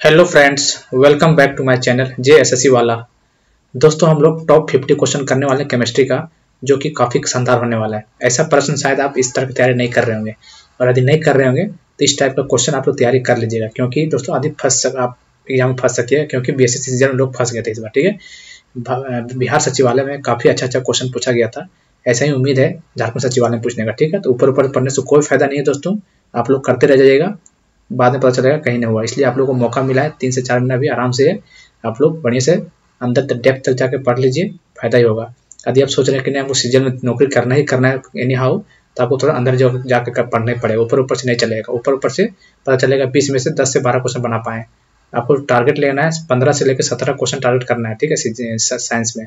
Hello friends, welcome back to my channel JSSC वाला। दोस्तों, हम लोग टॉप 50 क्वेश्चन करने वाले हैं केमिस्ट्री का, जो कि काफ़ी शानदार होने वाला है। ऐसा प्रश्न शायद आप इस तरह की तैयारी नहीं कर रहे होंगे, और यदि नहीं कर रहे होंगे तो इस टाइप का क्वेश्चन आप लोग तैयारी कर लीजिएगा, क्योंकि दोस्तों आदि आप एग्जाम में फंस सकिए, क्योंकि BSc सीजन में लोग फंस गए थे इस बार। ठीक है, बिहार सचिवालय में काफ़ी अच्छा क्वेश्चन पूछा गया था। ऐसा ही उम्मीद है झारखंड सचिवालय में पूछने का। ठीक है, तो ऊपर ऊपर पढ़ने से कोई फायदा नहीं है दोस्तों, आप लोग करते रह जाइएगा, बाद में पता चलेगा कहीं नहीं हुआ। इसलिए आप लोगों को मौका मिला है 3 से 4 महीना भी आराम से आप लोग बढ़िया से अंदर तक डेप्थ तक जाके पढ़ लीजिए, फायदा ही होगा। यदि आप सोच रहे हैं कि नहीं आपको सीजन में नौकरी करना ही करना है एनी हाउ, तो आपको थोड़ा अंदर जाकर पढ़ना ही पड़ेगा। ऊपर ऊपर से नहीं चलेगा, ऊपर ऊपर से पता चलेगा 20 में से 10 से 12 क्वेश्चन बना पाए। आपको टारगेट लेना है 15 से लेकर 17 क्वेश्चन टारगेट करना है। ठीक है, साइंस में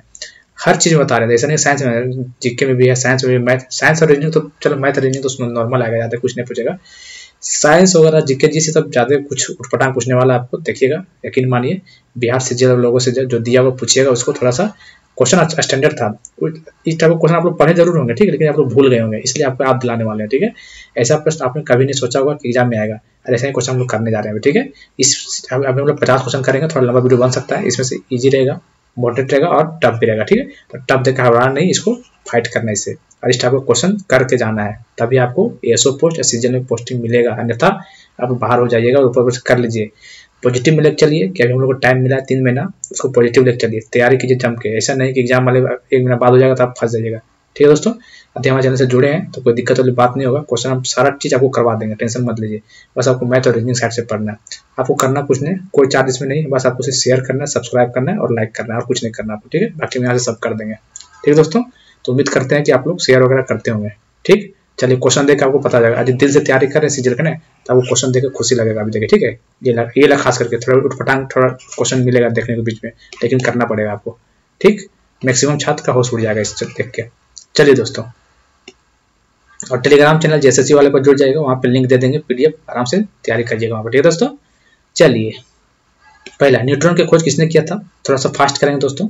हर चीज़ बता रहे थे, ऐसा नहीं साइंस में, जीके में भी है, साइंस में भी, मैथ, साइंस और रीजनिंग तो चलो, मैथ रीजनिंग तो नॉर्मल आएगा, ज़्यादा कुछ नहीं पूछेगा। साइंस वगैरह जीके जी से तब ज़्यादा कुछ उठपटांग पूछने वाला आपको देखिएगा, यकीन मानिए। बिहार से जो लोगों से जो दिया वो पूछिएगा, उसको थोड़ा सा क्वेश्चन स्टैंडर्ड था। इस टाइप का क्वेश्चन आप लोग पढ़े जरूर होंगे, ठीक है, लेकिन आप लोग भूल गए होंगे, इसलिए आपको याद दिलाने वाले हैं। ठीक है, ऐसा प्रश्न आपने कभी नहीं सोचा होगा कि एग्जाम में आएगा, और ऐसा ही क्वेश्चन हम लोग करने जा रहे हैं। ठीक है, इस अभी हम लोग 50 क्वेश्चन करेंगे, थोड़ा लंबा वीडियो बन सकता है। इसमें से ईजी रहेगा, मॉडरेट रहेगा और टफ भी रहेगा। ठीक है, तो टफ देखकर घबराना नहीं, इसको फाइट करना इससे, और इस टाइप का क्वेश्चन करके जाना है, तभी आपको ASO पोस्ट या सीजन में पोस्टिंग मिलेगा, अन्यथा आप बाहर हो जाइएगा। और ऊपर कर लीजिए, पॉजिटिव में लेकर चलिए, क्या हम लोग को टाइम मिला है 3 महीना, उसको पॉजिटिव लेकर चलिए, तैयारी कीजिए जम के। ऐसा नहीं कि एग्जाम वाले 1 महीना बाद हो जाएगा तो आप फंस जाइएगा। ठीक है दोस्तों, यदि हमारे चैनल से जुड़े हैं तो कोई दिक्कत वाली बात नहीं होगा, क्वेश्चन हम सारा चीज़ आपको करवा देंगे, टेंशन मत लीजिए। बस आपको मैथ और रीजनिंग साइड से पढ़ना है, आपको करना कुछ नहीं, कोई चार्ज इसमें नहीं, बस आपको सिर्फ शेयर करना है, सब्सक्राइब करना है और लाइक करना है, और कुछ नहीं करना आपको। ठीक है, बाकी हम यहाँ से सब कर देंगे। ठीक है दोस्तों, तो उम्मीद करते हैं कि आप लोग शेयर वगैरह करते होंगे। ठीक, चलिए क्वेश्चन देकर आपको पता लगेगा। यदि दिल से तैयारी कर रहे हैं सीजन का ना, तो आपको क्वेश्चन देकर खुशी लगेगा अभी देखिए। ठीक है, ये खास करके थोड़ा उठपटांग थोड़ा क्वेश्चन मिलेगा देखने के बीच में, लेकिन करना पड़ेगा आपको। ठीक, मैक्सिमम छात्र का होश उड़ जाएगा इस देख के। चलिए दोस्तों, और टेलीग्राम चैनल JSSC वाले पर जुड़ जाएगा, वहाँ पे लिंक दे देंगे, PDF आराम से तैयारी करिएगा वहाँ पर। ठीक है दोस्तों, चलिए पहला न्यूट्रॉन की खोज किसने किया था, थोड़ा सा फास्ट करेंगे दोस्तों।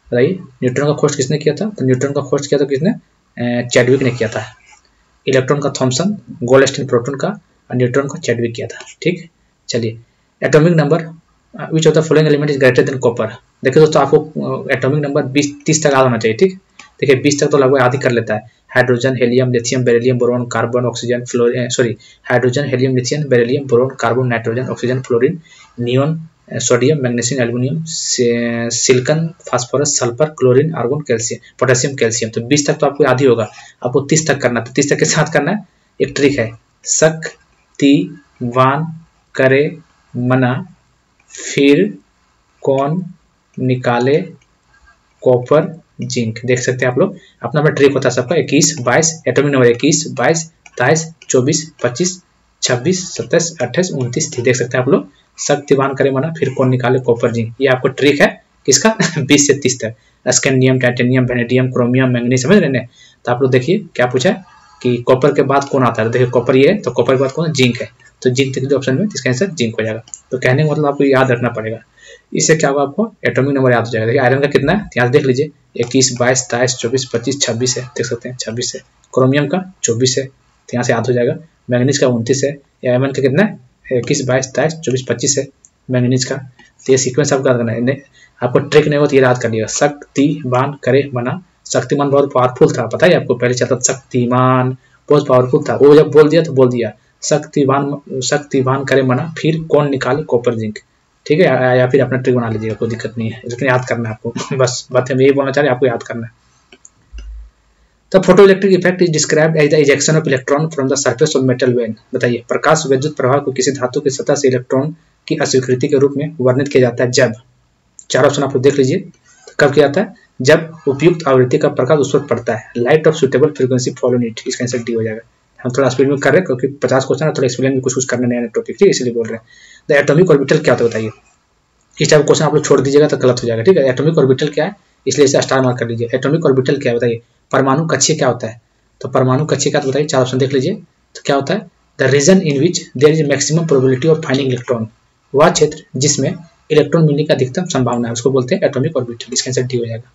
बताइए, न्यूट्रॉन का खोज किसने किया था? तो न्यूट्रॉन का खोज किया था किसने? चैडविक ने किया था। इलेक्ट्रॉन का थॉमसन, गोल्डस्टीन प्रोटॉन का, और न्यूट्रॉन का चैडविक किया था। ठीक, चलिए atomic number which of the following element is greater than copper. देखिए दोस्तों, आपको एटॉमिक नंबर 20-30 तक याद होना चाहिए। ठीक, देखिए 20 तक तो लगभग आदि कर लेता है। Hydrogen, helium, lithium, beryllium, boron, carbon, oxygen, fluorine, hydrogen, helium, lithium, beryllium, boron, carbon, nitrogen, oxygen, fluorine, neon, sodium, magnesium, aluminium, silicon, phosphorus, sulphur, chlorine, argon, calcium, potassium, calcium. तो 20 तक तो आपको याद ही होगा, आपको 30 तक करना है। तो 30 तक के साथ करना है, एक ट्रिक है, शक्तिवान करे मना, फिर कौन निकाले कॉपर जिंक। देख सकते हैं आप लोग, अपना अपना ट्रिक होता है सबका। 21, 22, एटॉमिक नंबर 21, 22, 23, 24, 25, 26, 27, 28, 29, 30। देख सकते हैं आप लोग, शक्तिवान करे मना, फिर कौन निकाले कॉपर जिंक। ये आपको ट्रिक है किसका? 20 से 30 तक। Scandium, titanium, vanadium, chromium, manganese, समझ रहे हैं। तो आप लोग देखिए क्या पूछा है कि कॉपर के बाद कौन आता है। देखिए कॉपर ये है, तो कॉपर के बाद कौन? जिंक है। तो जिंक देखिए ऑप्शन में, इसका आंसर जिंक हो जाएगा। तो कहने का मतलब आपको याद रखना पड़ेगा, इससे क्या होगा, आपको एटॉमिक नंबर याद हो जाएगा। देखिए आयरन का कितना है, यहाँ देख लीजिए, 21, 22, 23, 24, 25, 26 है, देख सकते हैं 26 है। क्रोमियम का 24 है, तो यहाँ से याद हो जाएगा। मैंगनीज का 29 है। एमन का कितना है? 21, 22, 23, 24, 25 है मैंगनीज का। तो ये सीक्वेंस आपको याद करना है, आपको ट्रिक नहीं हो तो ये याद कर लिएगा। शक्तिवान करे मना, शक्तिमान बहुत पावरफुल था, पता है आपको, पहले चलता शक्तिमान बहुत पावरफुल था, वो जब बोल दिया तो बोल दिया शक्तिवान करे मना, फिर कौन निकाले कॉपर जिंक। ठीक है, या फिर अपना ट्रिक बना लीजिएगा, कोई दिक्कत नहीं है, लेकिन याद करना है आपको। बस बात हम यही बोलना चाह रहे हैं, आपको याद करना है। तो photo electric effect is described as the ejection of electron from the surface of metal when. बताइए, प्रकाश विद्युत प्रवाह को किसी धातु की सतह से इलेक्ट्रॉन की अस्वीकृति के रूप में वर्णित किया जाता है जब, चार ऑप्शन आप लोग देख लीजिए, तो कब किया जाता है? जब उपयुक्त आवृत्ति का प्रकाश उस पर पड़ता है, light of suitable frequency follow it. इसका आंसर डी हो जाएगा। हम थोड़ा स्पीड में कर रहे हैं क्योंकि 50 क्वेश्चन है, थोड़ा एक्सप्लेन भी कुछ करने नया टॉपिक, ठीक है, इसलिए बोल रहे हैं। द एटॉमिक ऑर्बिटल क्या होता है बताइए। इस टाइप क्वेश्चन आप लोग छोड़ दीजिएगा तो गलत हो जाएगा। ठीक है, एटॉमिक ऑर्बिटल क्या है, इसलिए इसे स्टार मार्क कर लीजिए। एटॉमिक ऑर्बिटल क्या है बताइए। परमाणु कक्षीय क्या होता है, तो परमाणु कक्षीय क्या बताइए, चार ऑप्शन देख लीजिए। तो क्या होता है? The region in which there is maximum probability of finding electron, वह क्षेत्र जिसमें इलेक्ट्रॉन मिलने की अधिकतम संभावना है, उसको बोलते हैं एटॉमिक ऑर्बिटल। इसका आंसर डी हो जाएगा।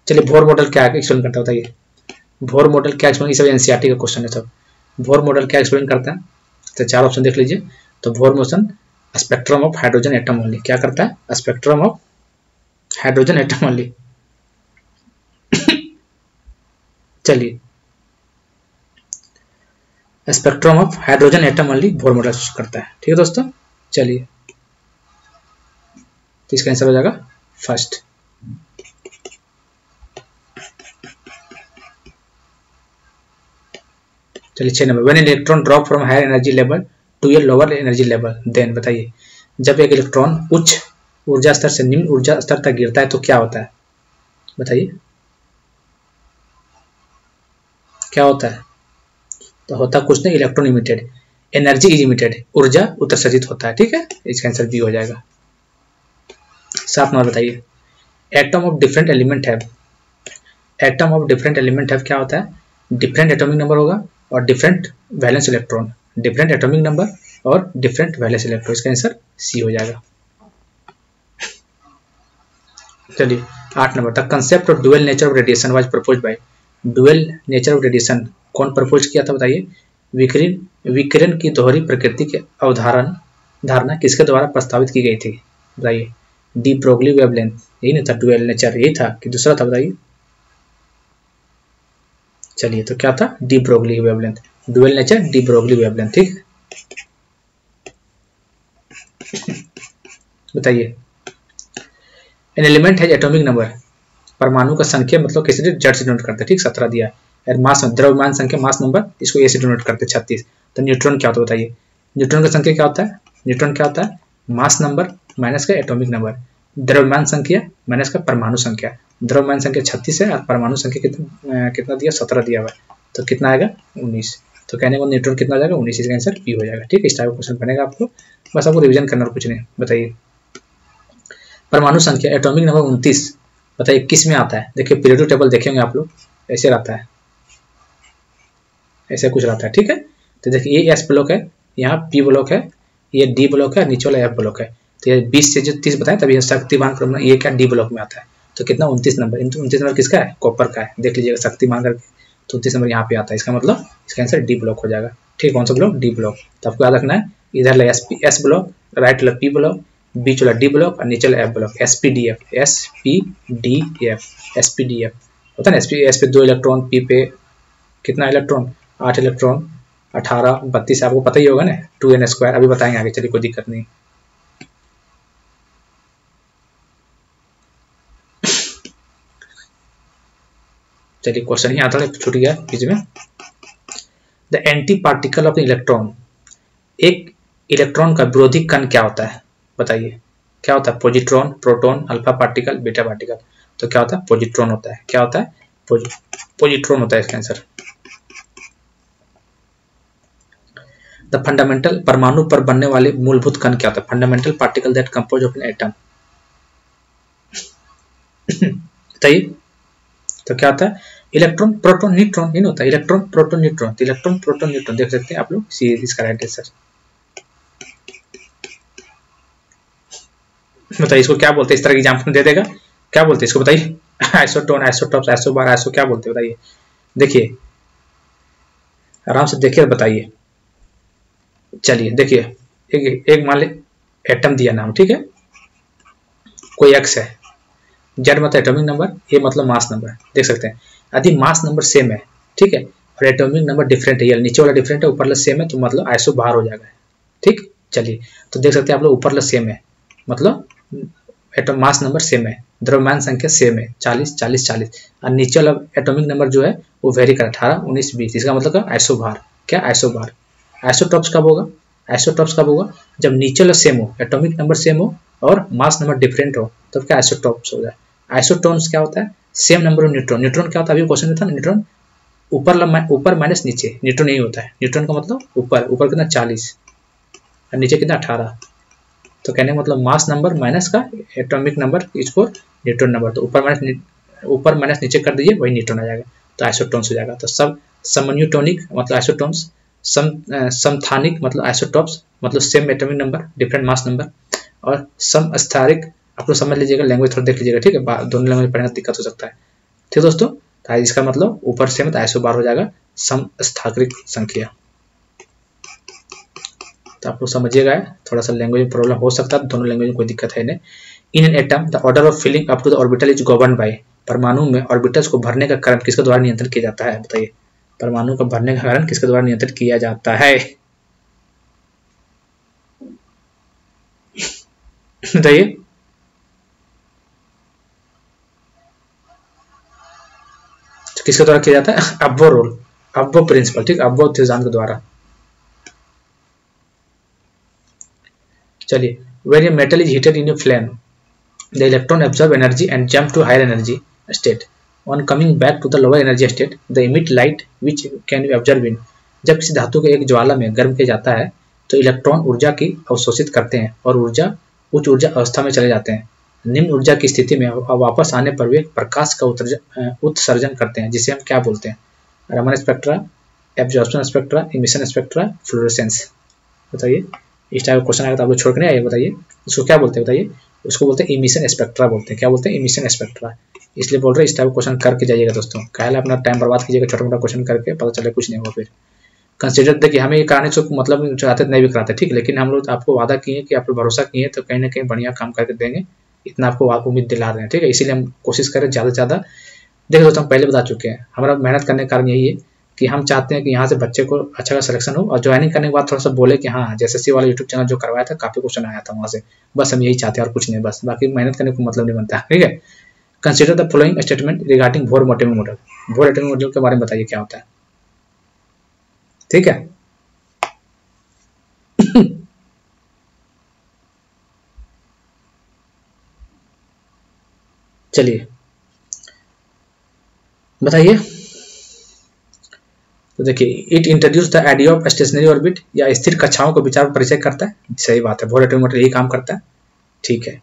चलिए बोर मॉडल क्या एक्सप्लेन करता है बताइए। बोर मॉडल क्या एक्सप्लेन, ये सब एनसीईआरटी का क्वेश्चन है सब। बोर मॉडल क्या एक्सप्लेन करता है, तो चार ऑप्शन देख लीजिए। तो Bohr motion spectrum of hydrogen atom only, क्या करता है, spectrum of hydrogen atom only. चलिए, spectrum of hydrogen atom only Bohr model करता है। ठीक है दोस्तों, चलिए, तो इसका आंसर हो जाएगा फर्स्ट। चलिए 6 number, when electron drop from higher energy level to a lower energy level then, बताइए जब एक इलेक्ट्रॉन उच्च ऊर्जा स्तर से निम्न ऊर्जा स्तर तक गिरता है तो क्या होता है, बताइए क्या होता है। तो होता कुछ नहीं, electron emitted, energy is emitted, ऊर्जा उत्सर्जित होता है। ठीक है, इसका आंसर बी हो जाएगा। 7 नंबर बताइए, atom of different element have, atom of different element have क्या होता है, डिफरेंट एटॉमिक नंबर होगा और different valence electron, different atomic number और डिफरेंट वैलेंस इलेक्ट्रॉन, इसका आंसर सी हो जाएगा। चलिए 8 number, the concept of dual nature of radiation was proposed by, dual nature of radiation कौन प्रपोज किया था, बताइए। विकिरण की दोहरी प्रकृति के धारणा किसके द्वारा प्रस्तावित की गई थी, बताइए। डी ब्रोगली वेवलेंथ, यही नहीं था डुअल नेचर, यही था कि दूसरा था, बताइए। चलिए, तो क्या था, de Broglie wavelength, dual nature de Broglie wavelength. ठीक, बताइए एन एलिमेंट है एटॉमिक नंबर, परमाणु का संख्या मतलब किसी जेड से डिनोट करते हैं। ठीक, 17 दिया है। मास द्रव्यमान संख्या, मास नंबर, इसको ए से डिनोट करते हैं 36। तो न्यूट्रॉन क्या होता है, बताइए। न्यूट्रॉन का संख्या क्या होता है, न्यूट्रॉन क्या होता है, मास नंबर माइनस का एटॉमिक नंबर, द्रव्यमान संख्या माइनस का परमाणु संख्या। द्रव्यमान संख्या 36 है और परमाणु संख्या कितना दिया, 17 दिया हुआ है, तो कितना आएगा 19। तो कहने को न्यूट्रॉन कितना आ जाएगा 19, इसका आंसर पी हो जाएगा। ठीक है, इस टाइप का क्वेश्चन बनेगा आपको, बस आपको रिविजन करना और कुछ नहीं। बताइए परमाणु संख्या एटॉमिक नंबर 29, बताइए किस में आता है। देखिए पीरियोडिक टेबल देखेंगे आप लोग, ऐसे रहता है, ऐसे कुछ रहता है। ठीक है, तो देखिए ये एस ब्लॉक है, यहाँ पी ब्लॉक है, ये डी ब्लॉक है, नीचे वाला एफ ब्लॉक है। तो ये 20 से जो 30 बताए तभी शक्तिमान क्रम, ये क्या डी ब्लॉक में आता है। तो कितना 29 नंबर, 29 नंबर किसका है, कॉपर का है, देख लीजिएगा शक्तिमान करके। तो 29 नंबर यहाँ पे आता है, इसका मतलब इसका आंसर डी ब्लॉक हो जाएगा। ठीक, कौन सा ब्लॉक, डी ब्लॉक। तो आपको याद रखना है, इधर एस ब्लॉक, राइट वाला पी ब्लॉक, बीच वाला डी ब्लॉक और नीचे वाला F block, SPDF, SPDF, SPDF होता है ना। एस पे 2 इलेक्ट्रॉन, पी पे कितना इलेक्ट्रॉन, 8 इलेक्ट्रॉन, 18, 32 आपको पता ही होगा ना, 2n², अभी बताएंगे आगे, चलिए कोई दिक्कत नहीं। चलिए क्वेश्चन ही आता है, छूट गया बीच में। The anti particle of electron, एक इलेक्ट्रॉन का विरोधी कण क्या होता है, बताइए क्या होता है। Positron, proton, alpha particle, beta particle. तो क्या होता है, पॉजिट्रॉन होता है। क्या होता है, पॉजिट्रॉन होता है इसका आंसर। द फंडामेंटल, परमाणु पर बनने वाले मूलभूत कण क्या होता है, fundamental particle that compose of an atom. बताइए तो क्या होता है, इलेक्ट्रॉन, प्रोटॉन, न्यूट्रॉन, नहीं होता इलेक्ट्रॉन, प्रोटॉन, न्यूट्रॉन। तो इलेक्ट्रॉन, प्रोटॉन, न्यूट्रॉन देख सकते हैं आप लोग, सी इसका राइट आंसर। बताइए इसको क्या बोलते हैं, इस तरह की एग्जांपल दे देगा, क्या बोलते हैं इसको, बताइए। आइसोटोन, आइसोटॉप्स, आइसोबार, आइसो क्या बोलते हैं, बताइए। देखिए आराम से देखिए बताइए। चलिए देखिए, एक मान ले एटम दिया नाम, ठीक है, कोई एक्स है, जेड मतलब एटॉमिक नंबर, ए मतलब मास नंबर, देख सकते हैं। यदि मास नंबर सेम है, ठीक है, और एटॉमिक नंबर डिफरेंट है, नीचे वाला डिफरेंट है, ऊपर वाला सेम है, तो मतलब आइसो बाहर हो जाएगा। ठीक, चलिए तो देख सकते हैं आप लोग, ऊपर वाला सेम है, मतलब एटॉम मास नंबर सेम है, द्रव्यमान संख्या सेम है 40 40 40, और नीचे वाला एटॉमिक नंबर जो है वो वेरी कर 18 19 20, इसका मतलब क्या, आइसो बाहर। क्या, आइसो बाहर। आइसोटॉप्स कब होगा, आइसोटॉप्स कब होगा, जब नीचे वाला सेम हो, एटॉमिक नंबर सेम हो और मास नंबर डिफरेंट हो, तब क्या आइसोटॉप्स हो जाए। आइसोटोन्स क्या होता है, same number of neutron. Neutron क्या होता है, अभी क्वेश्चन में था न्यूट्रॉन ऊपर माइनस नीचे, न्यूट्रॉन नहीं होता है। न्यूट्रॉन का मतलब ऊपर कितना 40 और नीचे कितना 18, तो कहने का मतलब मास नंबर माइनस का एटॉमिक नंबर इसको न्यूट्रॉन नंबर, तो ऊपर माइनस नीचे कर दीजिए, वही न्यूट्रॉन आ जाएगा, तो आइसोटोन्स हो जाएगा। तो सब समन्यूटोनिक मतलब आइसोटोन्स, समस्थानिक मतलब आइसोटॉप्स, मतलब same atomic number different mass number, और समस्थानिक आप लोग समझ लीजिएगा, लैंग्वेज थोड़ा देख लीजिएगा, ठीक है, दोनों लैंग्वेज पढ़ने में दिक्कत हो सकता है। ठीक दोस्तों, तो इसका मतलब ऊपर से मतलब आइसो बार हो जाएगा समस्थानिक संख्या। तो आप लोग समझिएगा, थोड़ा सा लैंग्वेज में प्रॉब्लम हो सकता है, दोनों लैंग्वेज में कोई दिक्कत है नहीं। In an atom the order of filling up to the orbital is govern by, परमाणु में ऑर्बिटल्स को भरने का क्रम किसके द्वारा नियंत्रित किया जाता है? बताइए, परमाणु को भरने का कारण किसके द्वारा नियंत्रित किया जाता है? बताइए। किसके द्वारा किया जाता है? अब्बो रूल, अब्बो प्रिंसिपल, ठीक, अब्बो सिद्धांत के द्वारा। चलिए, when a metal is heated in a flame, the electron absorb energy and jump to higher energy state. On coming back to the lower energy state, they emit light which can be absorbed in. जब किसी धातु के एक ज्वाला में गर्म किया जाता है तो इलेक्ट्रॉन ऊर्जा की अवशोषित करते हैं और उच्च ऊर्जा अवस्था में चले जाते हैं। निम्न ऊर्जा की स्थिति में वापस आने पर वे प्रकाश का उत्सर्जन करते हैं, जिसे हम क्या बोलते हैं? Raman spectra, absorption spectra, emission spectra, fluorescence. बताइए, इस टाइप का क्वेश्चन आएगा तो आप लोग छोड़ के नहीं आइए। बताइए उसको क्या बोलते हैं? बताइए, उसको बोलते हैं इमिशन स्पेक्ट्रा बोलते हैं। क्या बोलते हैं? Emission spectra. इसलिए बोल रहे हैं इस टाइप का क्वेश्चन करके जाइएगा दोस्तों, काहे अपना टाइम बर्बाद कीजिएगा छोटा मोटा क्वेश्चन करके, पता चले कुछ नहीं होगा। फिर कंसिडर देखिए, हमें ये कराने से मतलब चाहते नहीं भी कराते, ठीक, लेकिन हम लोग आपको वादा किए कि आप लोग भरोसा किए तो कहीं ना कहीं बढ़िया काम करके देंगे, इतना आपको उम्मीद दिला रहे हैं, ठीक है। इसीलिए हम कोशिश करें ज़्यादा से ज़्यादा। देखिए दोस्तों, हम पहले बता चुके हैं, हमारा मेहनत करने का कारण यही है कि हम चाहते हैं कि यहाँ से बच्चे को अच्छा का सिलेक्शन हो और ज्वाइनिंग करने के बाद थोड़ा सा बोले कि हाँ JSSC वाला यूट्यूब चैनल जो करवाया था काफ़ी क्वेश्चन आया था वहाँ से, बस हम यही चाहते हैं और कुछ नहीं, बस बाकी मेहनत करने को मतलब नहीं बनता, ठीक है। Consider the following statement regarding bore atomic model. Bore atomic model के बारे में बताइए क्या होता है, ठीक है। चलिए बताइए। तो देखिए, it introduce the idea of stationery orbit, या स्थिर कक्षाओं को विचार परिचय करता है। सही बात है, बोर एटॉमिक मॉडल यही काम करता है, ठीक है।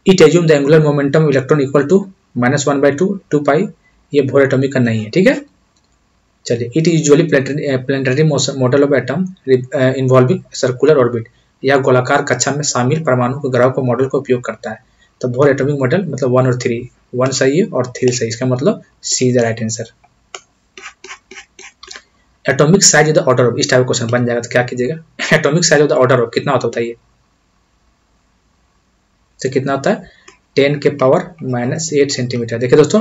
It assume the angular momentum electron equal to -1/2 2 पाई, ये बोर एटॉमिक का नहीं है, ठीक है। चलिए, it usually planetary model of atom involving circular orbit, या गोलाकार कक्षा में शामिल परमाणु के ग्रह को मॉडल का उपयोग करता है। तो बोर एटॉमिक मॉडल मतलब 1 और 3, 1 सही है और 3 सही, इसका मतलब C is the right answer. Atomic size of the order of, इस टाइप क्वेश्चन बन जाएगा तो क्या कीजिएगा? Atomic size of the order of कितना होता है बताइए? तो कितना होता है? 10 के पावर -8 सेंटीमीटर। देखिए दोस्तों,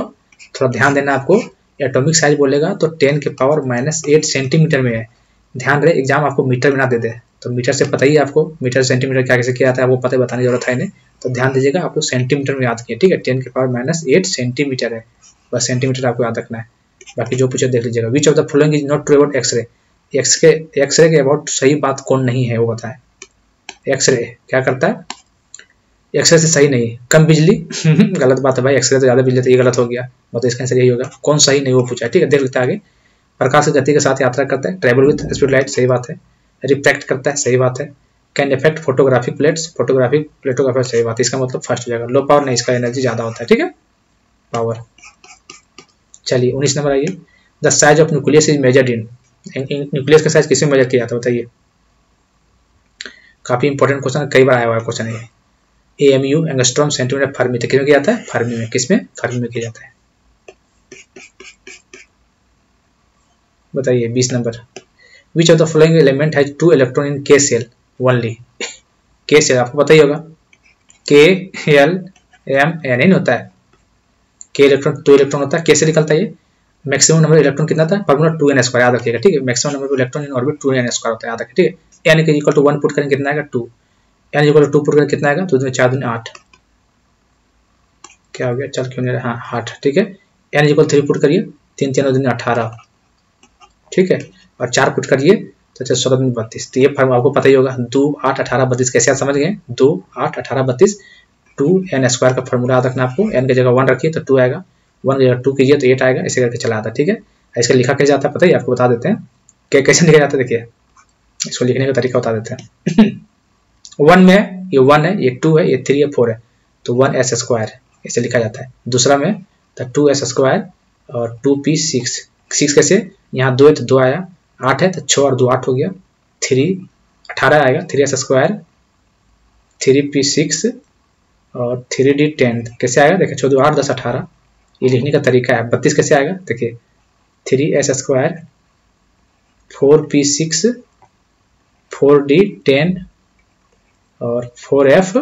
थोड़ा ध्यान देना आपको, एटॉमिक साइज बोलेगा तो 10 के पावर -8 सेंटीमीटर में है। ध्यान रहे, एग्जाम आपको मीटर में ना दे दे, तो मीटर से पता ही है आपको, मीटर सेंटीमीटर क्या कैसे किया जाता है आपको पता, बताने की जरूरत है नहीं, तो ध्यान दीजिएगा, आप लोग सेंटीमीटर में याद किए, ठीक है। 10 के पावर -8 सेंटीमीटर है, बस सेंटीमीटर आपको याद रखना है, बाकी जो पूछे देख लीजिएगा। Which of the following is not true about X-ray, X-ray के अबाउट सही बात कौन नहीं है वो बताएं। एक्सरे क्या करता है? एक्सरे से सही नहीं, कम बिजली गलत बात है भाई, एक्सरे तो ज्यादा बिजली, तो ये गलत हो गया, मतलब इसका आंसर यही होगा। कौन सही नहीं वो पूछा है, ठीक है, देख लेते हैं आगे। प्रकाश की गति के साथ यात्रा करता है, ट्रेवल विद स्पीड लाइट, सही बात है। रिफ्रैक्ट करता है, सही बात है। Can effect photographic plates, photographic प्लेटों का सही बात है, इसका मतलब फर्स्ट हो जाएगा। लो पावर नहीं, इसका एनर्जी ज्यादा होता है, ठीक है, पावर। चलिए 19 नंबर आइए। The size of nucleus is measured in, nucleus का साइज किस में मेजर किया जाता है बताइए? काफी इंपॉर्टेंट क्वेश्चन, कई बार आया हुआ है क्वेश्चन ये। AMU एंगस्ट्रॉम सेंटीमीटर फर्मी, तो किसमें किया जाता है? फर्मी में। किसमें? फर्मी में किया जाता है। बताइए 20 number. Which of the following element has 2 electron in K shell only? K shell आपको पता ही होगा, KLMN नहीं होता है, K इलेक्ट्रॉन 2 इलेक्ट्रॉन होता है, K से निकलता है। ये मैक्सिमम नंबर इलेक्ट्रॉन कितना था? फॉर्मूला 2n2 याद रखिएगा, ठीक है। Maximum number electron in orbit 2n2 होता है, याद रखिए, ठीक है। n के इक्वल टू 1 पुट करेंगे कितना आएगा? 2। n इक्वल टू 2 पुट करेंगे कितना आएगा? तो 4 दूनी 8, क्या हो गया? चल क्यों नहीं रहा? हाँ 8, ठीक है। n इक्वल 3 पुट करिए, 3 3 दूनी 18, ठीक है, और 4 पुट करिए तो 16 दूनी 32। तो ये फॉर्मूला आपको पता ही होगा, 2 8 18 32 कैसे आप समझ गए? 2 8 18 32 2n2 का फॉर्मूला याद रखना आपको। n की जगह 1 रखिए तो 2 आएगा, 1 की जगह 2 कीजिए तो 8 आएगा, ऐसे करके चला आता है, ठीक है। इसका लिखा कैसे जाता है पता है? आपको बता देते हैं क्या कैसे लिखा जाता है। देखिए इसको लिखने का तरीका बता देते हैं। 1 में ये 1 है, ये 2 है, ये 3 है, 4 है, तो 1s² ऐसे लिखा जाता है। दूसरा में तो 2s² और 2p6, 6 कैसे? यहाँ 2 है तो 2 आया, 8 है तो 6 और 2 8 हो गया, 3 18 आएगा, 3s² 3p6 और 3d10 कैसे आएगा? देखिए 14 8 10 18, ये लिखने का तरीका है। 32 कैसे आएगा? देखिए 3s² 4p6 4d 10 और 4f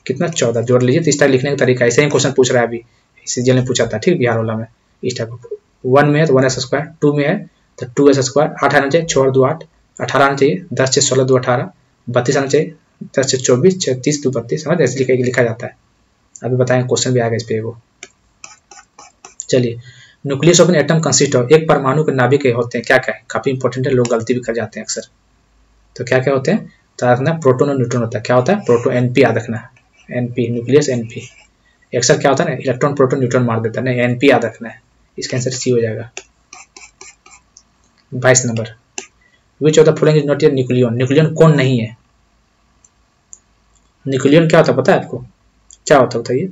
कितना 14 जोड़ लीजिए। तो इस टाइप लिखने का तरीका ऐसे ही क्वेश्चन पूछ रहा है अभी, सीजीएल ने पूछा था, ठीक, बिहार वाला में इस टाइप। 1 में है तो 1s स्क्वायर, 2 में है तो 2s स्क्वायर, 8 आना चाहिए, 6 और 2 8, 18 आना चाहिए, 10 से 16 2 18, 32 आना चाहिए, 10 से 24, 36 2 32, समझ ऐसे लिखा जाता है। अभी बताएंगे क्वेश्चन भी आएगा इस पे वो। चलिए, nucleus of an atom consist of, एक परमाणु के नाभिक होते हैं क्या क्या है, काफी इंपॉर्टेंट है, लोग गलती भी कर जाते हैं अक्सर। तो क्या क्या होते हैं, तो याद रखना प्रोटॉन और न्यूट्रॉन होता है। क्या होता है, प्रोटॉन, एनपी याद रखना, एनपी न्यूक्लियस एनपी। अक्सर क्या होता है ना, इलेक्ट्रॉन प्रोटॉन न्यूट्रॉन मार देता है ना, एनपी याद रखना है। इसका आंसर सी हो जाएगा। 22 number, which of the following is not a nucleon, nucleon कौन नहीं है। न्यूक्लियन क्या होता है पता है आपको, क्या होता है बताइए।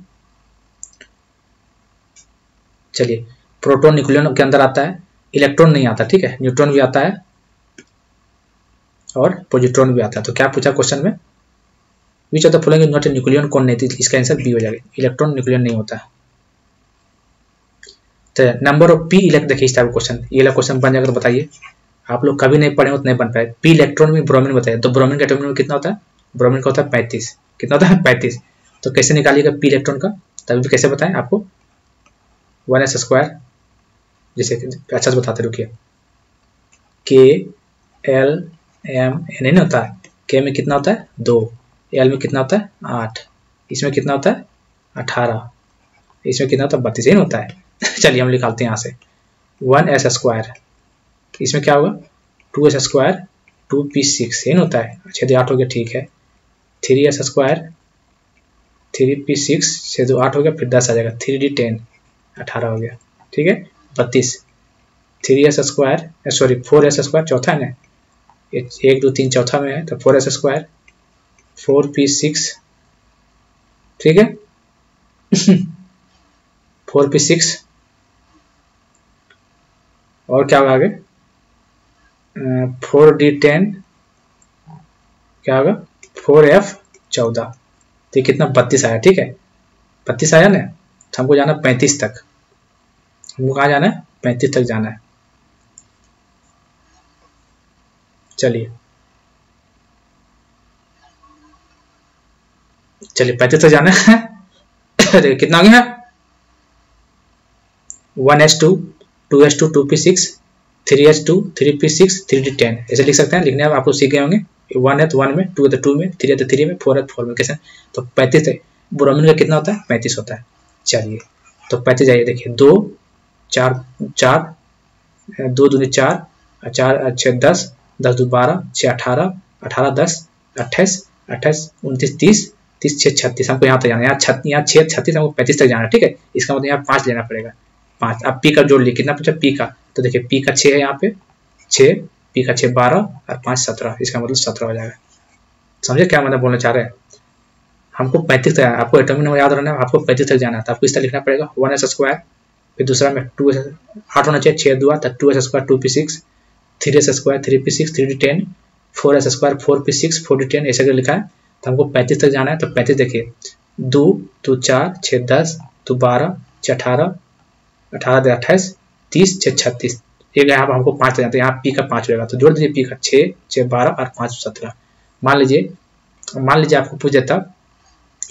चलिए, प्रोटॉन न्यूक्लियन के अंदर आता है, इलेक्ट्रॉन नहीं आता, ठीक है, न्यूट्रॉन भी आता है और पॉजिट्रॉन भी आता है। तो क्या पूछा क्वेश्चन में, विच of the following is not a nucleon कौन नहीं थी, इसका आंसर बी हो जाएगा, इलेक्ट्रॉन न्यूक्लियन नहीं होता है। तो नंबर ऑफ पी इलेक्ट, देखिए इस टाइप क्वेश्चन, ये वाला क्वेश्चन बन जाएगा तो बताइए, आप लोग कभी नहीं पढ़े हो तो नहीं बन पाए। पी इलेक्ट्रॉन में ब्रोमीन बताइए, तो ब्रोमीन का एटॉमिक नंबर कितना होता है, ब्रोमीन का होता है 35, कितना होता है 35। तो कैसे निकालिएगा पी इलेक्ट्रॉन का, तभी भी कैसे बताएं आपको, 1s स्क्वायर, जैसे अच्छा से बताते रुकिए, के एल एम एन नहीं होता है, के में कितना होता है 2, एल में कितना होता है 8, इसमें कितना होता है 18, इसमें कितना होता है 32, नहीं होता है। चलिए हम निकालते हैं यहाँ से, 1s स्क्वायर, इसमें क्या होगा 2s स्क्वायर 2p6, ये होता है, अच्छा 8 हो गया, ठीक है। 3s स्क्वायर 3p6 से 8 हो गया, फिर 10 आ जाएगा, 3d 10 18 हो गया, ठीक है, 32। 3s square, sorry 4s square चौथा है ना, 1 2 3 चौथा में है, तो 4s स्क्वायर 4p6, ठीक है। 4p6 और क्या होगा आगे, 4d10 क्या होगा 4f 14, तो कितना 32 आया, ठीक है, 32 आया ना। तो हमको जाना 35 तक, हमको कहाँ जाना है 35 तक जाना है। चलिए 35 तक जाना है। देखिए कितना हो गया, 1s2 2s2 2p6 3s2 3p6 3d10, ऐसे लिख सकते हैं। लिखने आप आपको सीख गए होंगे, 1 है तो 1 में, 2 है तो 2 में, 3 है तो 3 में, 4 है तो 4 में, कैसे। तो 35 है, ब्रोमीन का कितना होता है 35 होता है। चलिए तो 35 जाइए, देखिए 2 4 4 2 दूनी 4 4 6 10 10 2 12 6 18 18 10 28 28 29 30 30 6 36, हमको यहाँ तक जाना है, यहाँ 6 36 हमको 35 तक जाना है, ठीक है। इसका मतलब यहाँ 5 लेना पड़ेगा, 5। अब पी का जोड़ लिए, कितना पूछा पी का, तो देखिए पी का 6 है यहाँ पे 6, पी का 6 12 और 5 17, इसका मतलब 17 हो जाएगा। समझे क्या मतलब बोलना चाह रहे हैं, हमको 35 तक, आपको एटॉमिक नंबर याद रखना है, आपको 35 तक जाना है। तो आपको इस तरह लिखना पड़ेगा 1s स्क्वायर, फिर दूसरा में 2s 8 होना चाहिए, 6 2 तो 2s square 2p6, 3s square 3p6 3d10, 4s square 4p6 4d10, ऐसे कर लिखा है। तो हमको 35 तक जाना है। तो 35 देखिए 2 2 4 6 10 2 12 6 18 18 28 30 6 36, एक यहाँ पर हमको 5 तक जाते हैं, यहाँ पी का 5 होगा, तो जोड़ दीजिए पी का 6 6 12 और 5 17। मान लीजिए आपको पूछ देता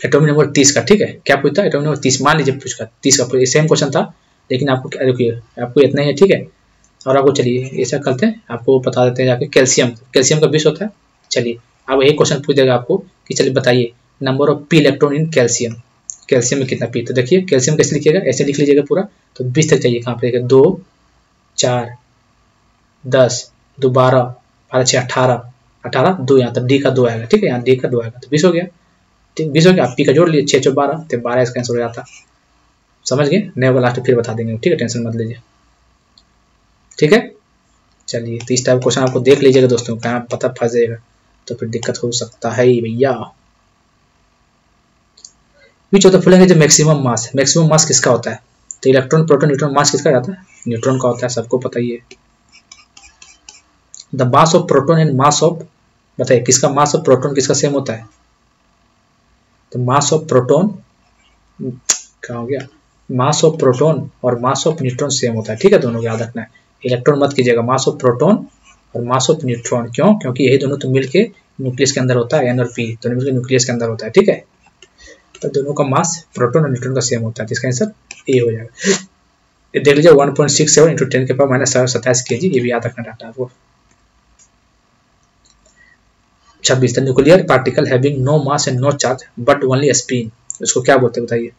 एटॉमिक नंबर 30 का, ठीक है, क्या पूछता एटॉमिक नंबर 30, मान लीजिए पूछ का 30 का, सेम क्वेश्चन था, लेकिन आपको क्या, देखिए आपको इतना ही है, ठीक है। और आपको चलिए ऐसा करते हैं, आपको बता देते हैं जाके कैल्शियम का 20 होता है। चलिए अब यही क्वेश्चन पूछ देगा आपको कि चलिए बताइए number of P electron in calcium, calcium में कितना पी। तो देखिए कैल्शियम कैसे लिखिएगा, ऐसे लिख लीजिएगा पूरा। तो 20 तक चाहिए, कहाँ पे 2 4 10 2 12 12 6 18 18 2, यहाँ तक डी का 2 आएगा, ठीक है, यहाँ डी का 2 आएगा, तो 20 हो गया, ठीक 20 हो गया। आप पी का जोड़ लिए 6 4 12, तो 12 इसका आंसर हो जाता। समझ गए, नए वाला लास्ट फिर बता देंगे, ठीक है, टेंशन मत लीजिए, ठीक है। चलिए तो इस टाइप क्वेश्चन आपको देख लीजिएगा दोस्तों, कहाँ पता फंस जाएगा तो फिर दिक्कत हो सकता है भैया। Which of the following is maximum mass, maximum mass किसका होता है, तो इलेक्ट्रॉन प्रोटॉन न्यूट्रॉन, मास किसका रहता है, न्यूट्रॉन का होता है, सबको पता ही है। The mass of proton and mass of, बताइए किसका मास ऑफ प्रोटॉन किसका सेम होता है, तो मास ऑफ प्रोटॉन क्या हो गया, मास ऑफ प्रोटॉन और मास ऑफ न्यूट्रॉन सेम होता है, ठीक है, दोनों को याद रखना है, इलेक्ट्रॉन मत कीजिएगा। मास ऑफ प्रोटॉन और मास ऑफ न्यूट्रॉन। क्यों? क्योंकि यही दोनों तो मिलके न्यूक्लियस के अंदर होता है, एन और पी दोनों मिलकर न्यूक्लियस के अंदर होता है। ठीक है, तो दोनों का मास प्रोटॉन और न्यूट्रॉन का सेम होता है, जिसका आंसर ए हो जाएगा। देख लीजिए 1.67 × 10⁻⁻27 kg, ये भी याद रखना डाटा आपको। 26 the nuclear particle having no mass and no charge but only spin, इसको क्या बोलते हैं बताइए?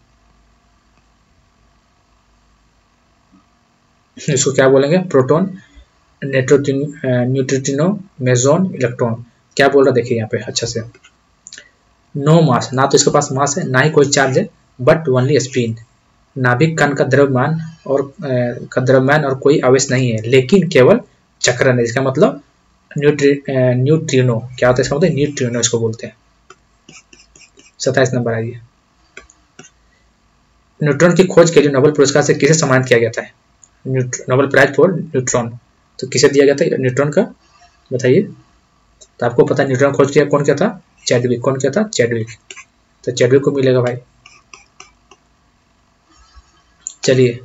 इसको क्या बोलेंगे? Proton, neutrino, meson, electron. क्या बोल रहा देखिए यहाँ पे अच्छा से। नो मास, ना तो इसके पास मास है ना ही कोई चार्ज है, बट ओनली स्पिन, नाभिक कण का द्रव्यमान और कोई आवेश नहीं है, लेकिन केवल चक्रण है। इसका मतलब न्यूट्रिनो क्या होता है? इसका मतलब न्यूट्रिनो इसको बोलते हैं। 27 नंबर आइए। न्यूट्रॉन की खोज के लिए नोबेल पुरस्कार से किसे सम्मानित किया गया था? नोबेल प्राइज फॉर न्यूट्रॉन तो किसे दिया गया था न्यूट्रॉन का, बताइए? तो आपको पता है न्यूट्रॉन खोज किया कौन क्या था? चैडविक। कौन क्या था? चैडविक। तो चैडविक को मिलेगा भाई। चलिए,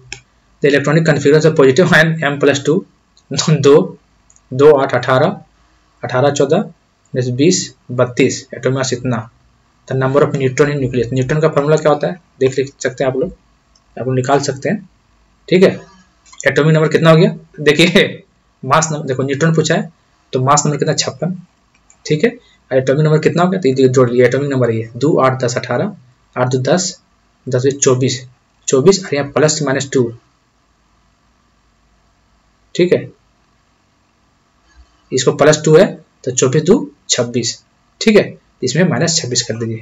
the electronic configuration of positive ion M+2 2 8 18 18 14 20 32 atomic mass इतना। The number of neutron in nucleus, neutron का फॉर्मूला क्या होता है? देख सकते हैं आप लोग निकाल सकते हैं। ठीक है, एटॉमिक नंबर कितना हो गया? देखिए मास नंबर, देखो न्यूट्रॉन पूछा है तो मास नंबर कितना? 56। ठीक है, एटॉमिक नंबर कितना हो गया? तो जोड़ लिया, एटॉमिक नंबर ये 2 8 10 18 8 2 10 10 24 24 और यहाँ +-2। ठीक है, इसको +2 है तो 24 2 26। ठीक है, इसमें -26 कर दीजिए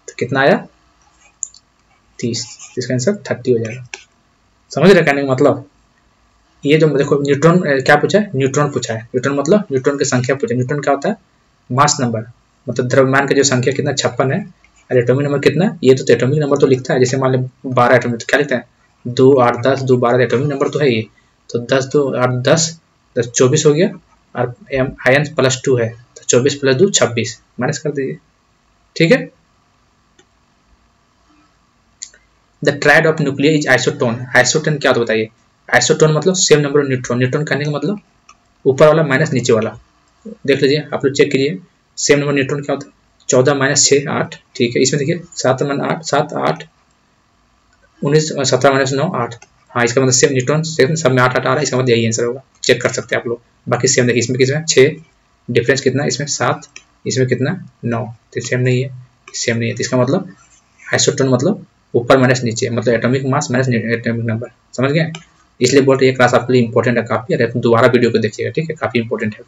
तो कितना आया? 30। इसका आंसर 30 हो जाएगा। समझ रहे कहने का मतलब? ये जो देखो न्यूट्रॉन क्या पूछा है? न्यूट्रॉन पूछा है। न्यूट्रॉन मतलब न्यूट्रॉन की संख्या पूछा। न्यूट्रॉन क्या होता है? मास नंबर, मतलब द्रव्यमान की जो संख्या कितना? 56 है। और एटॉमिक नंबर कितना? ये तो एटॉमिक नंबर तो लिखता है, जैसे मान लो 12 एटॉमिक, तो क्या लिखता है? 2 8 10 2 12 एटॉमिक नंबर तो है ये। तो 10 2 8 10 10 24 हो गया, और आयन +2 है तो 24 + 2 26 माइनस कर दीजिए। ठीक है, the triad of nuclear is isotone. Isotone क्या होता है बताइए? आइसोटोन मतलब same number of neutron. Neutron कहने का मतलब ऊपर वाला माइनस नीचे वाला। देख लीजिए आप लोग, चेक कीजिए सेम नंबर न्यूट्रॉन क्या होता है? 14 - 6 8। ठीक है, इसमें देखिए 7 8 7 8 19 17 - 9 8। हाँ, इसका मतलब सेम न्यूट्रॉन सेम सब में 8 8 आ रहा है, इसका मतलब यही आंसर होगा। चेक कर सकते हैं आप लोग। बाकी सेम देखिए, इसमें कितना 6 डिफरेंस कितना? इसमें 7, इसमें कितना 9, तो सेम नहीं है, सेम नहीं है। तो इसका मतलब आइसोटोन मतलब ऊपर माइनस नीचे, मतलब atomic mass minus atomic number. समझ गए? इसलिए बोल रहे ये क्लास आपके लिए इंपॉर्टेंट है काफी। अरे दोबारा वीडियो को देखिएगा, ठीक है, काफी इंपॉर्टेंट है।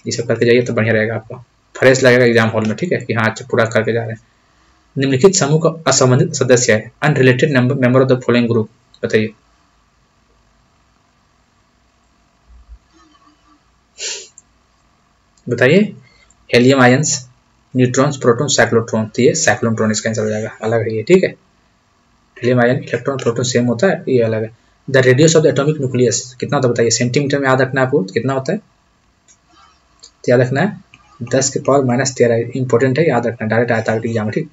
ये सब करके जाइए तो बढ़िया रहेगा, आपको फ्रेश लगेगा एग्जाम हॉल में। ठीक है कि हाँ अच्छा पूरा करके जा रहे हैं। निम्नलिखित समूह का असंबंधित सदस्य है, unrelated member of the following group, बताइए? बताइए, helium ions, neutrons, proton, cyclotron. तो ये साइक्लोट्रॉन इसका आंसर हो जाएगा, अलग है ये। ठीक है, helium ion electron proton same होता है, ये अलग है। The radius of the atomic nucleus कितना होता है बताइए? सेंटीमीटर में याद रखना है आपको, कितना होता है? तो याद रखना है 10⁻⁻13। इंपॉर्टेंट है, याद रखना, डायरेक्ट आता है एग्जाम में। ठीक,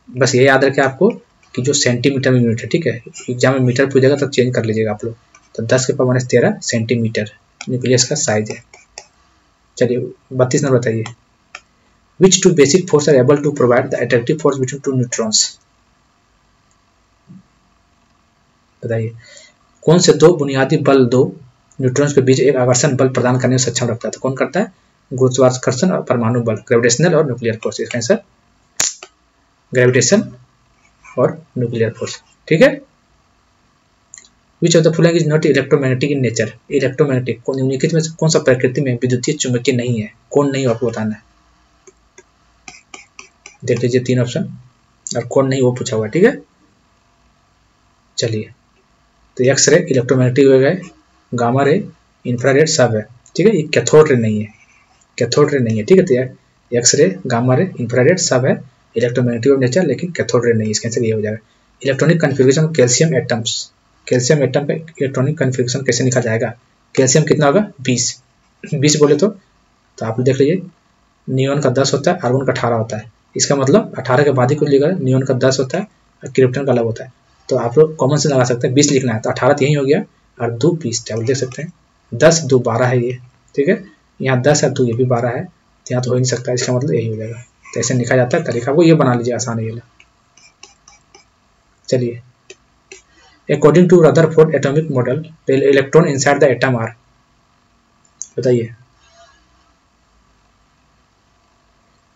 बस ये याद रखें आपको कि जो सेंटीमीटर में यूनिट है। ठीक है, एग्जाम में मीटर पूछेगा तो चेंज कर लीजिएगा आप लोग। तो 10⁻13 सेंटीमीटर न्यूक्लियस का साइज है। चलिए 32 नंबर बताइए। Which two basic force are able to provide the attractive force between two neutrons, बताइए? कौन से दो बुनियादी बल दो न्यूट्रॉन्स के बीच एक आकर्षण बल प्रदान करने में सक्षम रखता है? तो कौन करता है? गुरुत्वाकर्षण और परमाणु बल, ग्रेविटेशनल और न्यूक्लियर फोर्स। इसका आंसर ग्रेविटेशन और न्यूक्लियर फोर्स। ठीक है, which of the following is not electromagnetic in nature. Electromagnetic निम्नलिखित में से कौन सा प्रकृति में विद्युतीय चुंबकीय नहीं है? कौन नहीं, आपको बताना है। देख लीजिए 3 ऑप्शन, और कौन नहीं वो पूछा हुआ है। ठीक है, चलिए तो एक्स रे इलेक्ट्रोमैग्नेटिक हो गए, गामा रे, इंफ्रारेड सब है। ठीक है, ये कैथोड रे नहीं है, कैथोड रे नहीं है। ठीक है, तो X ray, gamma ray, infrared सब है इलेक्ट्रोमैग्नेटिक ऑफ नेचर, लेकिन कैथोड रे नहीं है। इसका आंसर ये हो जाएगा। Electronic configuration of calcium atoms, calcium atom का इलेक्ट्रॉनिक कन्फिग्रेशन कैसे लिखा जाएगा? कैल्शियम कितना होगा? 20 बोले तो आप देख लीजिए, नियोन का 10 होता है, आर्गन का 18 होता है। इसका मतलब 18 के बाद ही कुछ लिखा है, नियोन का 10 होता है और क्रिप्टन का अलग होता है। तो आप लोग कॉमन से लगा सकते हैं, 20 लिखना है तो 18 तो यही हो गया, और 2 20 टेबल देख सकते हैं, 10 2 12 है ये। तो ठीक है, यहाँ 10 है तो ये भी 12 है, तो यहाँ तो हो ही नहीं सकता, इसका मतलब यही हो जाएगा। तो ऐसे लिखा जाता है तरीका, वो ये बना लीजिए आसान है ये। चलिए, according to Rutherford atomic model the electron inside the atom are, बताइए।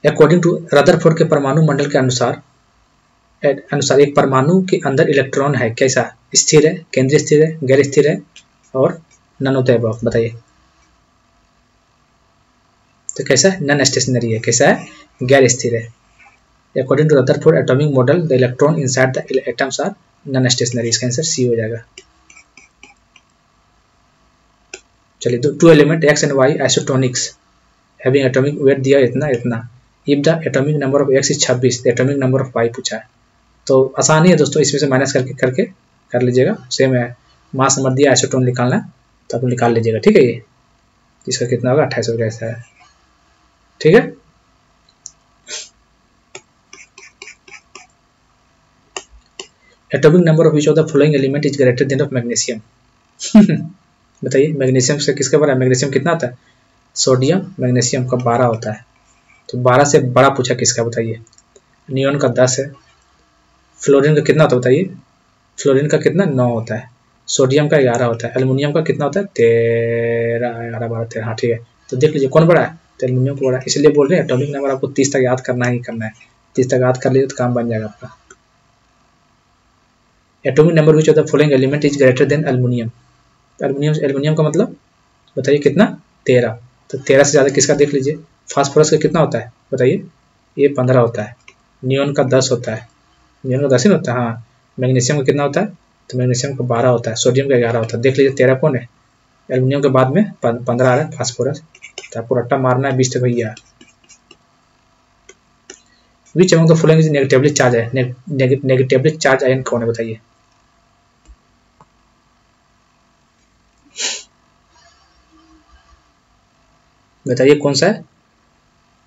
अकॉर्डिंग टू रदरफोर्ड के परमाणु मंडल के अनुसार एक परमाणु के अंदर इलेक्ट्रॉन है, कैसा? स्थिर है, केंद्रीय स्थिर है, गैर स्थिर है और नन ऑफ द अबव, बताइए। तो कैसा है? नन स्टेशनरी है। कैसा है? गैर स्थिर है। According to Rutherford atomic model the electron inside the atoms are non stationary. इसका आंसर सी हो जाएगा। चलिए, two element X and Y isotonics having atomic weight दिया इतना इतना, if the atomic number of X is 26, the atomic number of Y पूछा है। तो आसानी है दोस्तों, इसमें से माइनस करके कर लीजिएगा। सेम है, मास नंबर दिया, आइसोटोन निकालना है तो आप निकाल लीजिएगा, ठीक है। ये इसका कितना होगा? 28 कैसा है, ठीक है। Atomic number of each of the following element is greater than of magnesium. बताइए, मैग्नीशियम से किसके बड़ा है? मैग्नीशियम कितना होता है? सोडियम मैग्नीशियम का 12 होता है, तो 12 से बड़ा पूछा किसका, बताइए। नियोन का 10 है, फ्लोरीन का कितना होता है बताइए? फ्लोरीन का कितना? 9 होता है, सोडियम का 11 होता है, एल्युमिनियम का कितना होता है? 13, 11, 12, 13, हाँ ठीक है। तो देख लीजिए कौन बड़ा है? तो एल्युमिनियम को बड़ा है, इसलिए बोल रहे हैं एटॉमिक नंबर आपको 30 तक याद करना ही करना है। 30 तक याद कर लीजिए तो काम बन जाएगा आपका। Atomic number which of the following element is greater then aluminium. Aluminium का मतलब बताइए कितना? 13। तो 13 से ज़्यादा किसका देख लीजिए। फास्फोरस का कितना होता है बताइए? ये 15 होता है। नियोन का 10 होता है, नियोन का 10 ही होता है, हाँ। मैग्नीशियम का कितना होता है? तो मैग्नीशियम का 12 होता है, सोडियम का 11 होता है। देख लीजिए 13 कौन है? एल्युमिनियम के बाद में 15 आ रहा है फास्फोरस। तो आपको रट्टा मारना है 20 तक भैया। Which among the following is negatively charge है? नेगेटिवली चार्ज आयन कौन है बताइए? बताइए कौन सा है?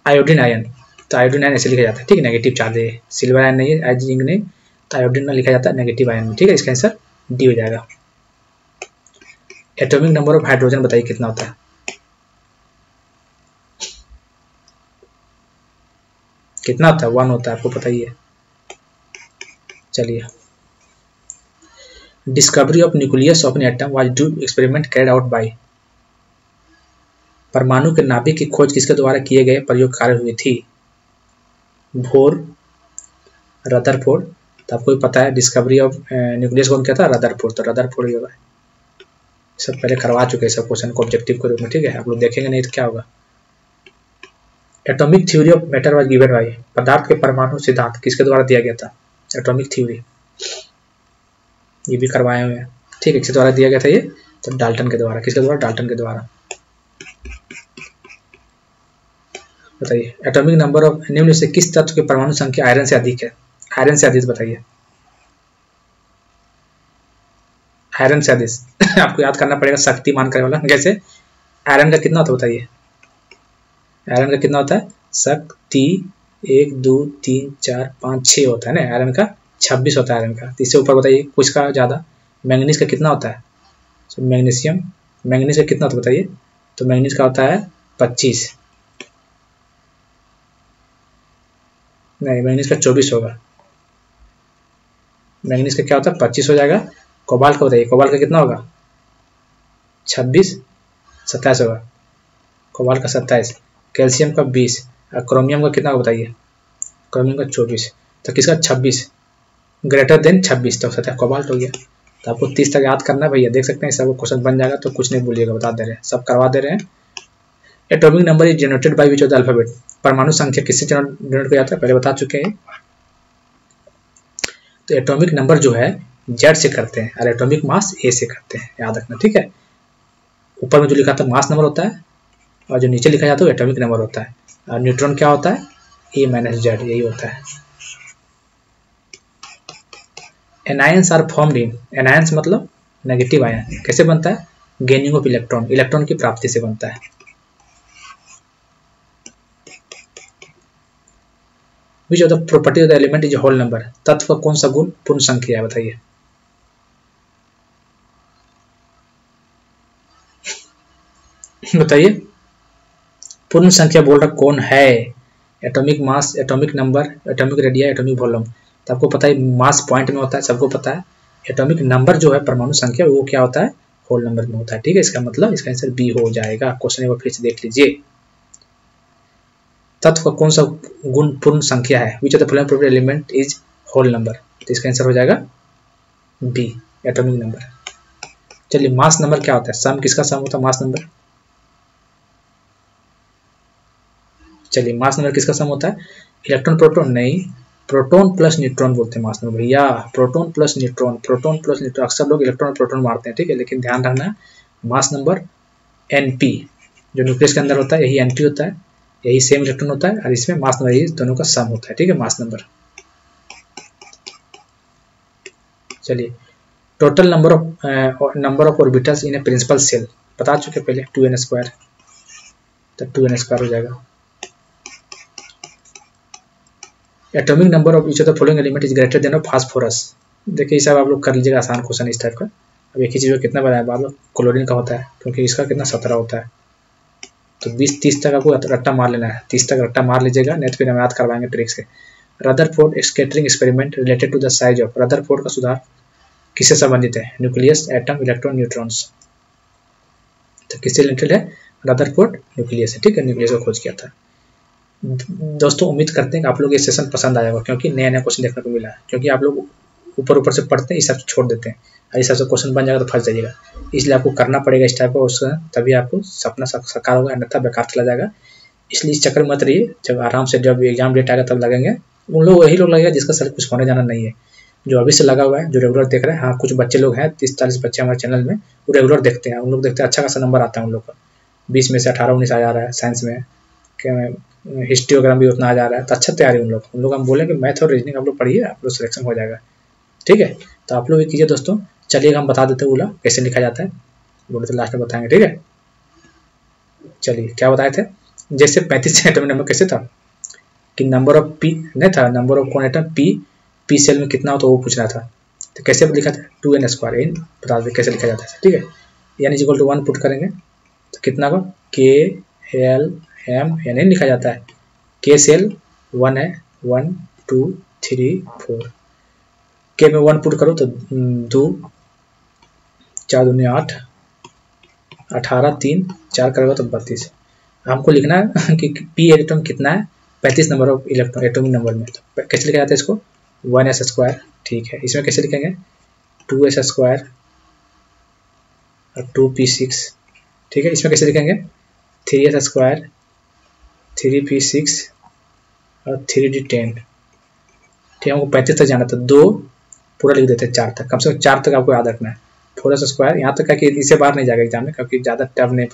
Iodine ion. तो आयोडीन आयन ऐसे लिखा जाता है, ठीक है, नेगेटिव चार्ज है। सिल्वर आयन नहीं है, जिंक नहीं, तो आयोडीन में लिखा जाता है नेगेटिव आयन, ठीक है। इसका आंसर डी हो जाएगा। एटॉमिक नंबर ऑफ हाइड्रोजन बताइए कितना होता है? कितना होता है? 1 होता है, आपको पता ही है। चलिए, discovery of nucleus of an atom was due experiment carried out by. परमाणु के नाभिक की खोज किसके द्वारा किए गए प्रयोग कार्य हुई थी? Bore, Rutherford. तो आपको भी पता है डिस्कवरी ऑफ न्यूक्लियस कौन कहता है? रदरफोर्ड। तो रदरफोर्ड होगा। सब पहले करवा चुके हैं सब क्वेश्चन को ऑब्जेक्टिव के रूप में, ठीक है। आप लोग देखेंगे नहीं तो क्या होगा। Atomic theory of matter was given by. पदार्थ के परमाणु सिद्धांत किसके द्वारा दिया गया था? एटॉमिक थ्योरी, ये भी करवाए हुए हैं, ठीक है। किसके द्वारा दिया गया था ये? तो डाल्टन के द्वारा। किसके द्वारा? डाल्टन के द्वारा। बताइए, एटॉमिक नंबर ऑफ निम्न से किस तत्व के परमाणु संख्या आयरन से अधिक है? आयरन से अधिक बताइए। आयरन से अधिक आपको याद करना पड़ेगा, शक्तिमान करने वाला। कैसे? आयरन का कितना होता है बताइए? आयरन का कितना होता है? शक्ति 1, 2, 3, 4, 5, 6 होता है ना। आयरन का 26 होता है आयरन का। इससे ऊपर बताइए कुछ का ज़्यादा। मैंगनीज का कितना होता है? तो मैग्नीशियम, मैंगनीज का कितना होता है बताइए? तो मैंगनीज का होता है 25, नहीं मैंगनीज का 24 होगा। मैंगनीज का क्या होता है? 25 हो जाएगा। कोबाल्ट का बताइए, कोबाल्ट का कितना होगा? 26, 27 होगा। कोबाल्ट का 27, कैल्शियम का 20, और क्रोमियम का कितना बताइए? क्रोमियम का 24। तो किसका? 26, ग्रेटर देन 26, तो सत्या कोबाल्ट हो गया। तो आपको 30 तक याद करना है भैया। देख सकते हैं सब क्वेश्चन बन जाएगा, तो कुछ नहीं भूलिएगा, बता दे रहे हैं, सब करवा दे रहे हैं। Atomic number is generated by which of the alphabet. परमाणु संख्या किससे जनरेट किया जाता है? पहले बता चुके हैं। तो एटॉमिक नंबर जो है जेड से करते हैं और एटॉमिक मास ए से करते हैं, याद रखना, ठीक है। ऊपर में जो लिखा था मास नंबर होता है, और जो नीचे लिखा जाता है वो एटॉमिक नंबर होता है। और न्यूट्रॉन क्या होता है? ए माइनस जेड, यही होता है। Anions are formed in. Anions मतलब नेगेटिव आयन। कैसे बनता है? गेनिंग ऑफ इलेक्ट्रॉन, इलेक्ट्रॉन की प्राप्ति से बनता है। Which of the property of the element is whole number. तत्व का कौन सा गुण पूर्ण संख्या है बताइए? बताइए, पूर्ण संख्या बोल रहा कौन है? Atomic mass, atomic number, atomic radii, atomic volume. तो आपको पता है मास पॉइंट में होता है, सबको पता है। एटॉमिक नंबर जो है परमाणु संख्या, वो क्या होता है? होल नंबर में होता है। ठीक है, इसका मतलब इसका आंसर बी हो जाएगा। क्वेश्चन एक बार फिर से देख लीजिए। तत्व का कौन सा गुण पूर्ण संख्या है? Which of the following probable element is whole number? तो इसका आंसर हो जाएगा बी, एटॉमिक नंबर। चलिए, मास नंबर क्या होता है? सम किसका सम होता है? Mass number. चलिए, मास नंबर किसका सम होता है? इलेक्ट्रॉन प्रोटॉन नहीं, प्रोटॉन प्लस न्यूट्रॉन बोलते हैं मास नंबर भैया। Proton plus neutron, proton plus neutron. अक्सर लोग इलेक्ट्रॉन और प्रोटॉन मारते हैं, ठीक है, लेकिन ध्यान रखना मास नंबर एनपी जो न्यूक्लियस के अंदर होता है यही एनपी होता है, यही सेम इलेक्ट्रॉन होता है, और इसमें मास नंबर यही दोनों का सम होता है। ठीक है, मास नंबर। चलिए, total number of orbitals in a principal shell बता चुके पहले, 2n², तो 2n² हो जाएगा। Atomic number of each of the following element is greater than of phosphorus. देखिए सब आप लोग कर लीजिएगा, आसान क्वेश्चन इस टाइप का। अब एक ही चीज़ को कितना बताया, बाद में क्लोरीन का होता है, क्योंकि इसका कितना 17 होता है। तो 20-30 तक आपको रट्टा मार लेना है, 30 तक रट्टा मार लीजिएगा, नहीं तो फिर हम याद करवाएंगे ट्रिक से। Rutherford scattering experiment related to the size of, Rutherford का सुधार किससे संबंधित है? Nucleus, atom, electron, neutrons. तो किससे रिलेटेड है? रदरफोर्ड न्यूक्लियस है। ठीक है, न्यूक्लियस को खोज किया था। दोस्तों उम्मीद करते हैं कि आप लोग ये सेशन पसंद आएगा, क्योंकि नया नया क्वेश्चन देखने को मिला है। क्योंकि आप लोग ऊपर से पढ़ते हैं, इस हिसाब से छोड़ देते हैं, इस हिसाब से क्वेश्चन बन जाएगा तो फंस जाइएगा। इसलिए आपको करना पड़ेगा इस टाइप का क्वेश्चन, तभी आपको सपना साकार होगा, अन्यथा बेकार चला जाएगा। इसलिए इस चक्कर मत रहिए, जब आराम से जब एग्जाम डेट आएगा तब लगेंगे। उन लोग वही लोग लगेगा जिसका सर कुछ होने जाना नहीं है, जो अभी से लगा हुआ है, जो रेगुलर देख रहे हैं। हाँ, कुछ बच्चे लोग हैं, 30-40 बच्चे हमारे चैनल में, वो रेगुलर देखते हैं। उन लोग देखते हैं, अच्छा खासा नंबर आता है उन लोग का, 20 में से 18-19 आ जा रहा है साइंस में, हिस्ट्रियोग्राम भी उतना आ जा रहा है, तो अच्छा तैयारी उन लोग हम बोलेंगे मैथ और रीजनिंग आप लोग पढ़िए, आप लोग सिलेक्शन हो जाएगा। ठीक है, तो आप लोग ये कीजिए दोस्तों। चलिए हम बता देते हैं बोला कैसे लिखा जाता है, बोले तो लास्ट में बताएंगे। ठीक है, चलिए क्या बताए थे? जैसे 35 से एटॉमिक नंबर कैसे था कि नंबर ऑफ पी नहीं था, नंबर ऑफ कौन एटम पी सेल में कितना हो तो वो पूछना था। तो कैसे लिखा था? 2n², इन बता दें कैसे लिखा जाता है। ठीक है, n = 1 पुट करेंगे तो कितना का KLM n लिखा जाता है। K सेल 1 है, 1 2 3 4, K में 1 पुट करो तो 2 4 दूनी 8, 18 3 4 करेगा तो 32। हमको लिखना है कि पी एटम कितना है 35 number of electron atomic number में। तो कैसे लिखा जाता है इसको? 1s²। ठीक है, इसमें कैसे लिखेंगे? 2s² और 2p6। ठीक है, इसमें कैसे लिखेंगे? 3s², 3p6 और 3d10। ठीक है, हमको 35 तक जाना था, 2 पूरा लिख देते हैं, 4 तक, कम से कम 4 तक आपको याद रखना है। 4s², यहाँ तक है कि इससे बाहर नहीं जाएगा एग्जाम में, क्योंकि ज़्यादा टर्म नहीं,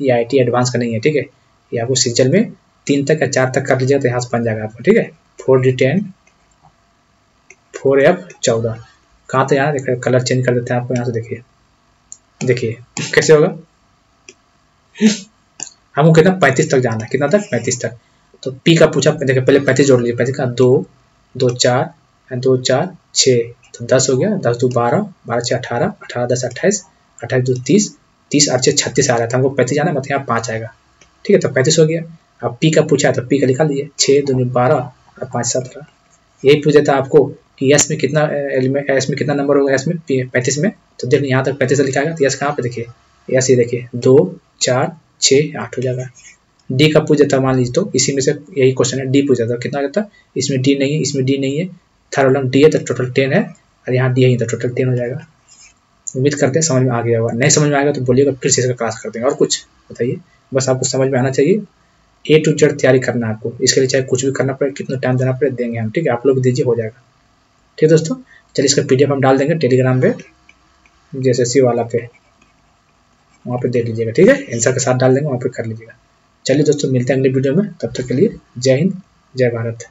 ये IT एडवांस का नहीं है। ठीक है, ये आपको सीजल में 3 तक या 4 तक कर लीजिएगा तो यहाँ से बन जाएगा आपको। ठीक है, 4d10, 4f14। कहाँ तो यहाँ देखिए कलर चेंज कर देते हैं आपको, यहाँ से देखिए कैसे होगा। हमको कितना 35 तक जाना है, कितना तक? 35 तक। तो पी का पूछा, देखिए पहले 35 जोड़ लीजिए, 35 का 2 2 4 2 4 6, तो 10 हो गया, 10 2 12, 12 6 18, 18 10 28, 28 2 30, 30 8 6 36 आ रहा था। हमको 35 जाना, मतलब यहाँ 5 आएगा। ठीक है, तो 35 हो गया। अब पी का पूछा तो पी का निकाल दीजिए, 6 2 12 और 5 17। यही पूछ देता आपको कि एस में कितना एलिमेंट, एस में कितना नंबर होगा, एस में 35 में। तो देखिए यहाँ तक 35 लिखा गया, तो एस कहाँ पे देखिए, एस ये देखिए 2 4 6 8 हो जाएगा। डी का पूछ देता मान लीजिए, तो इसी में से यही क्वेश्चन है, डी पूछ जाता कितना रहता, इसमें डी नहीं है, इसमें डी नहीं है, थर्ड वाला डी है तो टोटल 10 है, और यहाँ डी है तो टोटल 10 हो जाएगा। उम्मीद करते हैं समझ में आ गया होगा, नहीं समझ में आएगा तो बोलिएगा, फिर से इसका क्लास कर देंगे। और कुछ बताइए, बस आपको समझ में आना चाहिए। A to Z तैयारी करना है आपको, इसके लिए चाहे कुछ भी करना पड़े, कितना टाइम देना पड़े, देंगे हम। ठीक है, आप लोग दीजिए, हो जाएगा। ठीक है दोस्तों, चलिए इसका PDF हम डाल देंगे टेलीग्राम पे, JSSC वाला पे, वहाँ पे देख लीजिएगा। ठीक है, आंसर के साथ डाल देंगे, वहाँ पे कर लीजिएगा। चलिए दोस्तों, मिलते हैं अगले वीडियो में, तब तक के लिए जय हिंद, जय भारत।